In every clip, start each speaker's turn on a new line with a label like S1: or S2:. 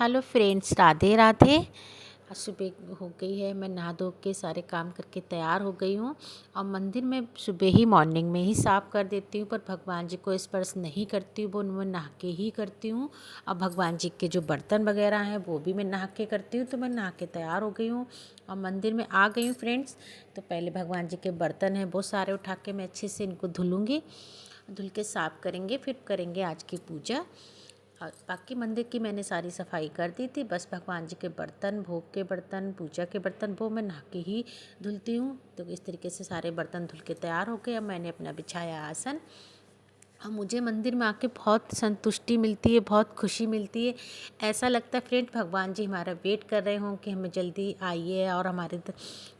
S1: Hello friends, Radhe Radhe. आज सुबह हो गई है, मैं नहा धो के सारे काम करके तैयार हो गई हूँ। और मंदिर में सुबह ही मॉर्निंग में ही साफ़ कर देती हूँ, पर भगवान जी को स्पर्श नहीं करती हूँ, वो मैं नहा के ही करती हूँ। और भगवान जी के जो बर्तन वगैरह हैं वो भी मैं नहा के करती हूँ। तो मैं नहा के तैयार हो गई हूँ और मंदिर में आ गई हूँ फ्रेंड्स। तो पहले भगवान जी के बर्तन हैं वो सारे उठा के मैं अच्छे से इनको धुलूँगी। धुल के साफ़ करेंगे, फिर करेंगे आज की पूजा। और बाकी मंदिर की मैंने सारी सफाई कर दी थी, बस भगवान जी के बर्तन, भोग के बर्तन, पूजा के बर्तन वो मैं नहा के ही धुलती हूँ। तो इस तरीके से सारे बर्तन धुल के तैयार हो गए। अब मैंने अपना बिछाया आसन। और मुझे मंदिर में आके बहुत संतुष्टि मिलती है, बहुत खुशी मिलती है। ऐसा लगता है फ्रेंड भगवान जी हमारा वेट कर रहे हों कि हमें जल्दी आइए और हमारे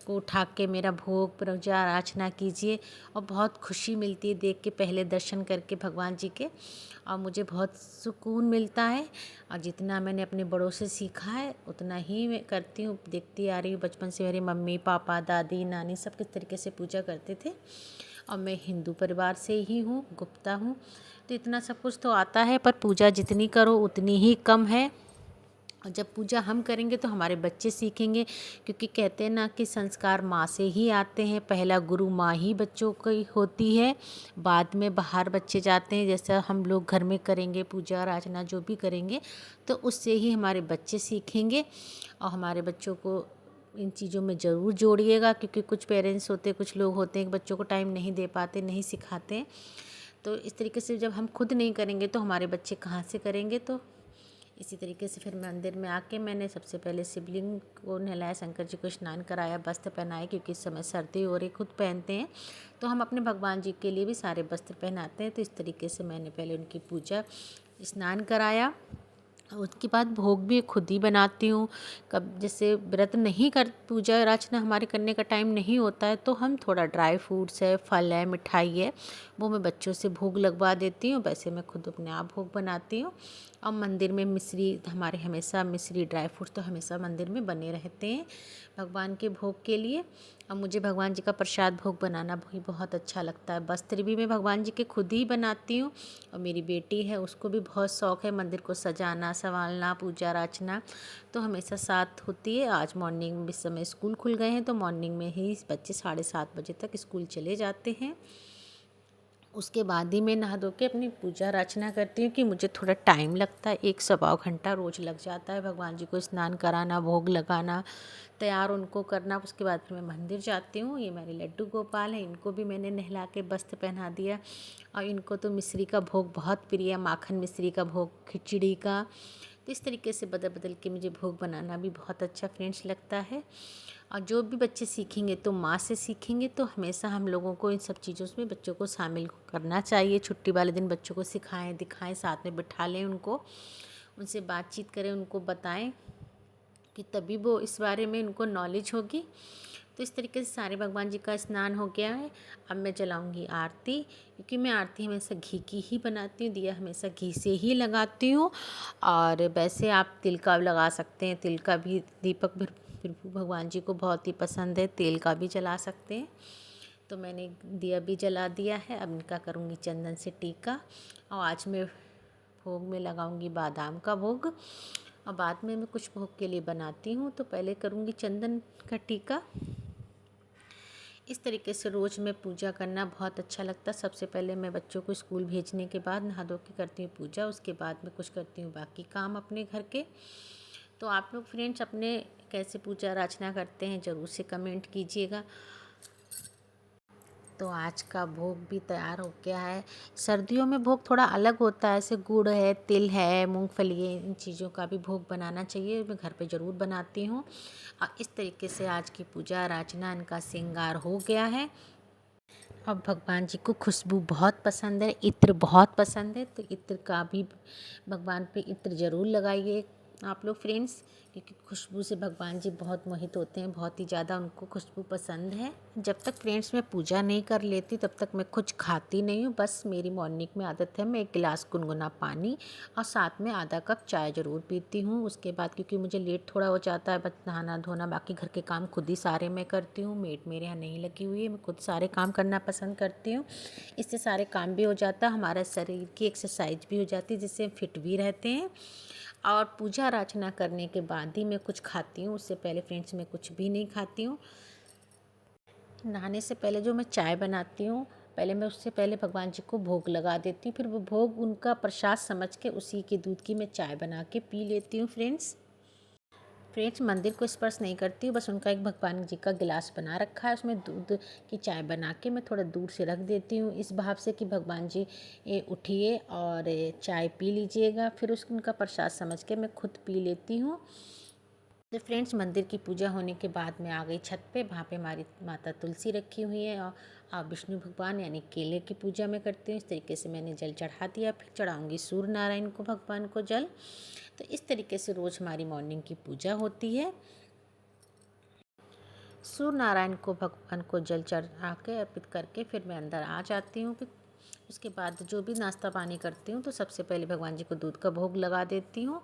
S1: को उठा के मेरा भोग पूजा अर्चना कीजिए। और बहुत खुशी मिलती है देख के, पहले दर्शन करके भगवान जी के। और मुझे बहुत सुकून मिलता है। और जितना मैंने अपने बड़ों से सीखा है उतना ही मैं करती हूँ, देखती आ रही हूँ बचपन से। मेरे मम्मी पापा दादी नानी सब किस तरीके से पूजा करते थे। और मैं हिंदू परिवार से ही हूँ, गुप्ता हूँ, तो इतना सब कुछ तो आता है। पर पूजा जितनी करो उतनी ही कम है। और जब पूजा हम करेंगे तो हमारे बच्चे सीखेंगे, क्योंकि कहते हैं ना कि संस्कार माँ से ही आते हैं। पहला गुरु माँ ही बच्चों की होती है, बाद में बाहर बच्चे जाते हैं। जैसे हम लोग घर में करेंगे पूजा अर्चना जो भी करेंगे, तो उससे ही हमारे बच्चे सीखेंगे। और हमारे बच्चों को इन चीज़ों में ज़रूर जोड़िएगा, क्योंकि कुछ पेरेंट्स होते, कुछ लोग होते हैं कि बच्चों को टाइम नहीं दे पाते, नहीं सिखाते हैं। तो इस तरीके से जब हम खुद नहीं करेंगे तो हमारे बच्चे कहाँ से करेंगे। तो इसी तरीके से फिर मंदिर में आके मैंने सबसे पहले शिवलिंग को नहलाया, शंकर जी को स्नान कराया, वस्त्र पहनाए, क्योंकि इस समय सर्दी हो रही, खुद पहनते हैं तो हम अपने भगवान जी के लिए भी सारे वस्त्र पहनाते हैं। तो इस तरीके से मैंने पहले उनकी पूजा स्नान कराया। उसके बाद भोग भी खुद ही बनाती हूँ। कब जैसे व्रत नहीं कर, पूजा अर्चना हमारे करने का टाइम नहीं होता है, तो हम थोड़ा ड्राई फ्रूट्स है, फल है, मिठाई है, वो मैं बच्चों से भोग लगवा देती हूँ। वैसे मैं खुद अपने आप भोग बनाती हूँ। और मंदिर में मिश्री, हमारे हमेशा मिश्री ड्राई फ्रूट्स तो हमेशा मंदिर में बने रहते हैं भगवान के भोग के लिए। और मुझे भगवान जी का प्रसाद भोग बनाना भी बहुत अच्छा लगता है। वस्त्र भी मैं भगवान जी के खुद ही बनाती हूँ। और मेरी बेटी है, उसको भी बहुत शौक़ है मंदिर को सजाना संवारना, पूजा अर्चना, तो हमेशा साथ होती है। आज मॉर्निंग में इस समय स्कूल खुल गए हैं, तो मॉर्निंग में ही बच्चे 7:30 बजे तक स्कूल चले जाते हैं। उसके बाद ही मैं नहा धो के अपनी पूजा अर्चना करती हूँ, कि मुझे थोड़ा टाइम लगता है, 1 सवा घंटा रोज़ लग जाता है भगवान जी को स्नान कराना, भोग लगाना, तैयार उनको करना। उसके बाद फिर मैं मंदिर जाती हूँ। ये मेरे लड्डू गोपाल हैं, इनको भी मैंने नहला के वस्त्र पहना दिया। और इनको तो मिश्री का भोग बहुत प्रिय है, माखन मिश्री का भोग, खिचड़ी का। तो इस तरीके से बदल बदल के मुझे भोग बनाना भी बहुत अच्छा फ्रेंड्स लगता है। और जो भी बच्चे सीखेंगे तो माँ से सीखेंगे, तो हमेशा हम लोगों को इन सब चीज़ों में बच्चों को शामिल करना चाहिए। छुट्टी वाले दिन बच्चों को सिखाएं, दिखाएं, साथ में बिठा लें उनको, उनसे बातचीत करें, उनको बताएं, कि तभी वो इस बारे में उनको नॉलेज होगी। तो इस तरीके से सारे भगवान जी का स्नान हो गया है। अब मैं जलाऊंगी आरती, क्योंकि मैं आरती हमेशा घी की ही बनाती हूँ, दिया हमेशा घी से ही लगाती हूँ। और वैसे आप तिल का लगा सकते हैं, तिल का भी दीपक फिर भगवान जी को बहुत ही पसंद है, तेल का भी जला सकते हैं। तो मैंने दिया भी जला दिया है। अब इनका करूँगी चंदन से टीका। और आज मैं भोग में लगाऊंगी बादाम का भोग, और बाद में मैं कुछ भोग के लिए बनाती हूँ। तो पहले करूँगी चंदन का टीका। इस तरीके से रोज़ मैं पूजा करना बहुत अच्छा लगता है। सबसे पहले मैं बच्चों को स्कूल भेजने के बाद नहा धो के करती हूँ पूजा, उसके बाद मैं कुछ करती हूँ बाकी काम अपने घर के। तो आप लोग फ्रेंड्स अपने कैसे पूजा अर्चना करते हैं ज़रूर से कमेंट कीजिएगा। तो आज का भोग भी तैयार हो गया है। सर्दियों में भोग थोड़ा अलग होता है, ऐसे गुड़ है, तिल है, मूंगफली है, इन चीज़ों का भी भोग बनाना चाहिए। मैं घर पे ज़रूर बनाती हूँ। और इस तरीके से आज की पूजा अर्चना, इनका श्रृंगार हो गया है। अब भगवान जी को खुशबू बहुत पसंद है, इत्र बहुत पसंद है, तो इत्र का भी भगवान पे इत्र ज़रूर लगाइए आप लोग फ्रेंड्स, क्योंकि खुशबू से भगवान जी बहुत मोहित होते हैं, बहुत ही ज़्यादा उनको खुशबू पसंद है। जब तक फ्रेंड्स मैं पूजा नहीं कर लेती तब तक मैं कुछ खाती नहीं हूँ। बस मेरी मॉर्निंग में आदत है, मैं 1 गिलास गुनगुना पानी और साथ में आधा कप चाय ज़रूर पीती हूँ। उसके बाद क्योंकि मुझे लेट थोड़ा हो जाता है, बस नहाना धोना, बाकी घर के काम खुद ही सारे मैं करती हूँ। मेड मेरे यहाँ नहीं लगी हुई है, मैं खुद सारे काम करना पसंद करती हूँ। इससे सारे काम भी हो जाता है, हमारा शरीर की एक्सरसाइज भी हो जाती है, जिससे फिट भी रहते हैं। और पूजा अर्चना करने के बाद ही मैं कुछ खाती हूँ, उससे पहले फ्रेंड्स मैं कुछ भी नहीं खाती हूँ। नहाने से पहले जो मैं चाय बनाती हूँ, पहले मैं उससे पहले भगवान जी को भोग लगा देती हूँ, फिर वो भोग उनका प्रसाद समझ के उसी के दूध की मैं चाय बना के पी लेती हूँ। फ्रेंड्स मंदिर को स्पर्श नहीं करती हूँ, बस उनका एक भगवान जी का गिलास बना रखा है, उसमें दूध की चाय बना के मैं थोड़ा दूर से रख देती हूँ, इस भाव से कि भगवान जी उठिए और चाय पी लीजिएगा। फिर उनका प्रसाद समझ के मैं खुद पी लेती हूँ। तो फ्रेंड्स मंदिर की पूजा होने के बाद मैं आ गई छत पे, वहाँ पे हमारी माता तुलसी रखी हुई है और विष्णु भगवान यानी केले की पूजा मैं करती हूँ। इस तरीके से मैंने जल चढ़ा दिया, फिर चढ़ाऊँगी सूर्य नारायण को भगवान को जल। तो इस तरीके से रोज़ हमारी मॉर्निंग की पूजा होती है। सूर्य नारायण को भगवान को जल चढ़ा के अर्पित करके फिर मैं अंदर आ जाती हूँ। फिर उसके बाद जो भी नाश्ता पानी करती हूँ तो सबसे पहले भगवान जी को दूध का भोग लगा देती हूँ।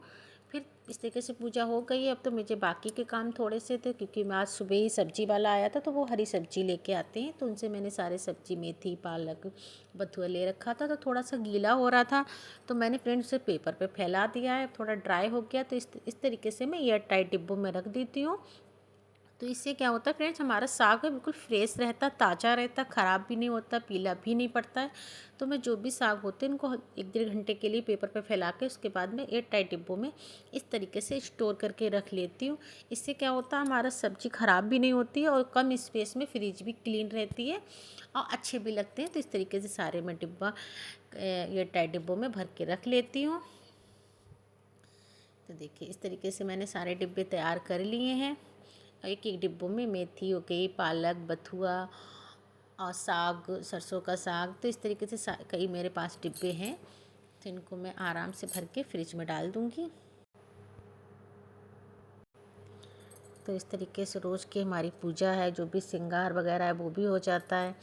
S1: फिर इस तरीके से पूजा हो गई है। अब तो मुझे बाकी के काम थोड़े से थे, क्योंकि मैं आज सुबह ही सब्जी वाला आया था तो वो हरी सब्जी लेके आते हैं, तो उनसे मैंने सारे सब्जी मेथी पालक बथुआ ले रखा था। तो थोड़ा सा गीला हो रहा था तो मैंने फ्रेंड उसे पेपर पे फैला दिया है, थोड़ा ड्राई हो गया तो इस तरीके से मैं एयर टाइट डिब्बों में रख देती हूँ। तो इससे क्या होता है फ्रेंड्स, हमारा साग है बिल्कुल फ्रेश रहता, ताज़ा रहता, ख़राब भी नहीं होता, पीला भी नहीं पड़ता है। तो मैं जो भी साग होते हैं इनको 1-1.5 घंटे के लिए पेपर पे फैला के उसके बाद में एयर टाइट डिब्बों में इस तरीके से स्टोर करके रख लेती हूँ। इससे क्या होता है, हमारा सब्ज़ी ख़राब भी नहीं होती है और कम स्पेस में फ्रिज भी क्लीन रहती है और अच्छे भी लगते हैं। तो इस तरीके से सारे मैं डिब्बा एयर टाइट डिब्बों में भर के रख लेती हूँ। तो देखिए इस तरीके से मैंने सारे डिब्बे तैयार कर लिए हैं। एक एक डिब्बों में मेथी हो गई, पालक, बथुआ और साग, सरसों का साग। तो इस तरीके से कई मेरे पास डिब्बे हैं, तो इनको मैं आराम से भर के फ्रिज में डाल दूँगी। तो इस तरीके से रोज़ की हमारी पूजा है, जो भी श्रृंगार वगैरह है वो भी हो जाता है।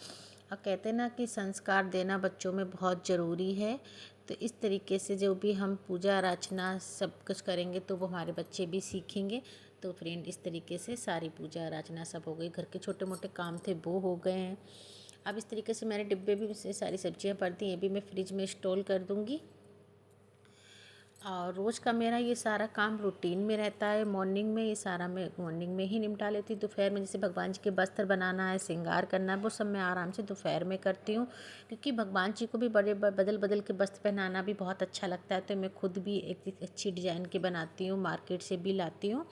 S1: और कहते हैं ना कि संस्कार देना बच्चों में बहुत ज़रूरी है। तो इस तरीके से जो भी हम पूजा अर्चना सब कुछ करेंगे तो वो हमारे बच्चे भी सीखेंगे। तो फ्रेंड इस तरीके से सारी पूजा अर्चना सब हो गई, घर के छोटे मोटे काम थे वो हो गए हैं। अब इस तरीके से मैंने डिब्बे भी से सारी सब्जियां भर दी, ये भी मैं फ्रिज में स्टोर कर दूँगी। और रोज़ का मेरा ये सारा काम रूटीन में रहता है। मॉर्निंग में ये सारा मैं मॉर्निंग में ही निपटा लेती हूँ। दोपहर में जैसे भगवान जी के वस्त्र बनाना है, श्रृंगार करना है, वो सब मैं आराम से दोपहर में करती हूँ, क्योंकि भगवान जी को भी बड़े बदल बदल के वस्त्र पहनाना भी बहुत अच्छा लगता है। तो मैं खुद भी एक अच्छी डिज़ाइन के बनाती हूँ, मार्केट से भी लाती हूँ।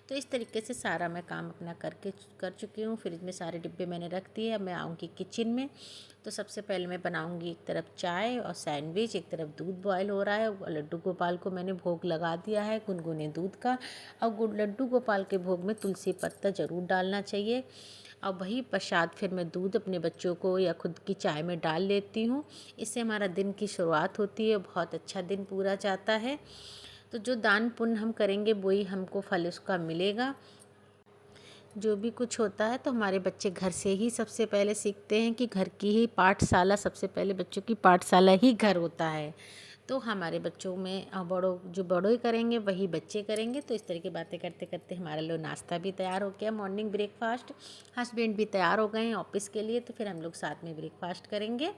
S1: तो इस तरीके से सारा मैं काम अपना कर चुकी हूँ। फ्रिज में सारे डिब्बे मैंने रख दिए। अब मैं आऊँगी किचन में। तो सबसे पहले मैं बनाऊँगी एक तरफ चाय और सैंडविच, एक तरफ दूध बॉयल हो रहा है। लड्डू गोपाल को मैंने भोग लगा दिया है गुनगुने दूध का। और लड्डू गोपाल के भोग में तुलसी पत्ता ज़रूर डालना चाहिए। और वही प्रसाद फिर मैं दूध अपने बच्चों को या खुद की चाय में डाल लेती हूँ। इससे हमारा दिन की शुरुआत होती है, बहुत अच्छा दिन पूरा जाता है। तो जो दान पुण्य हम करेंगे वही हमको फल उसका मिलेगा। जो भी कुछ होता है तो हमारे बच्चे घर से ही सबसे पहले सीखते हैं कि घर की ही पाठशाला, सबसे पहले बच्चों की पाठशाला ही घर होता है। तो हमारे बच्चों में जो बड़ों करेंगे वही बच्चे करेंगे। तो इस तरह की बातें करते करते हमारा लोग नाश्ता भी तैयार हो गया, मॉर्निंग ब्रेकफास्ट। हस्बैंड भी तैयार हो गए हैं ऑफिस के लिए, तो फिर हम लोग साथ में ब्रेकफास्ट करेंगे।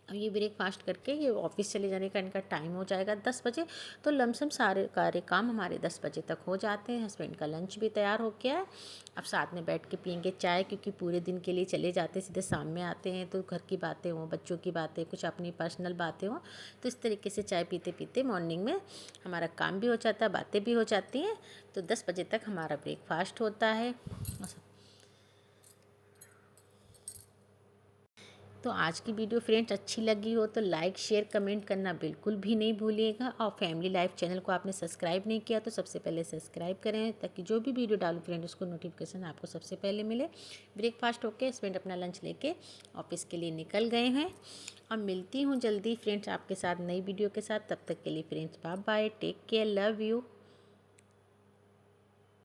S1: अब ये ब्रेकफास्ट करके ये ऑफिस चले जाने का इनका टाइम हो जाएगा 10 बजे। तो लमसम सारे कार्य काम हमारे 10 बजे तक हो जाते हैं। हस्बैंड का लंच भी तैयार हो गया है। अब साथ में बैठ के पियेंगे चाय, क्योंकि पूरे दिन के लिए चले जाते हैं, सीधे शाम में आते हैं। तो घर की बातें हों, बच्चों की बातें, कुछ अपनी पर्सनल बातें हों, तो इस तरीके से चाय पीते पीते मॉर्निंग में हमारा काम भी हो जाता है, बातें भी हो जाती हैं। तो 10 बजे तक हमारा ब्रेकफास्ट होता है। तो आज की वीडियो फ्रेंड्स अच्छी लगी हो तो लाइक शेयर कमेंट करना बिल्कुल भी नहीं भूलिएगा। और फैमिली लाइफ चैनल को आपने सब्सक्राइब नहीं किया तो सबसे पहले सब्सक्राइब करें, ताकि जो भी वीडियो डालूँ फ्रेंड उसको नोटिफिकेशन आपको सबसे पहले मिले। ब्रेकफास्ट होके हस्बैंड अपना लंच लेके ऑफिस के लिए निकल गए हैं। और मिलती हूँ जल्दी फ्रेंड्स आपके साथ नई वीडियो के साथ। तब तक के लिए friends bye bye, take care, love you.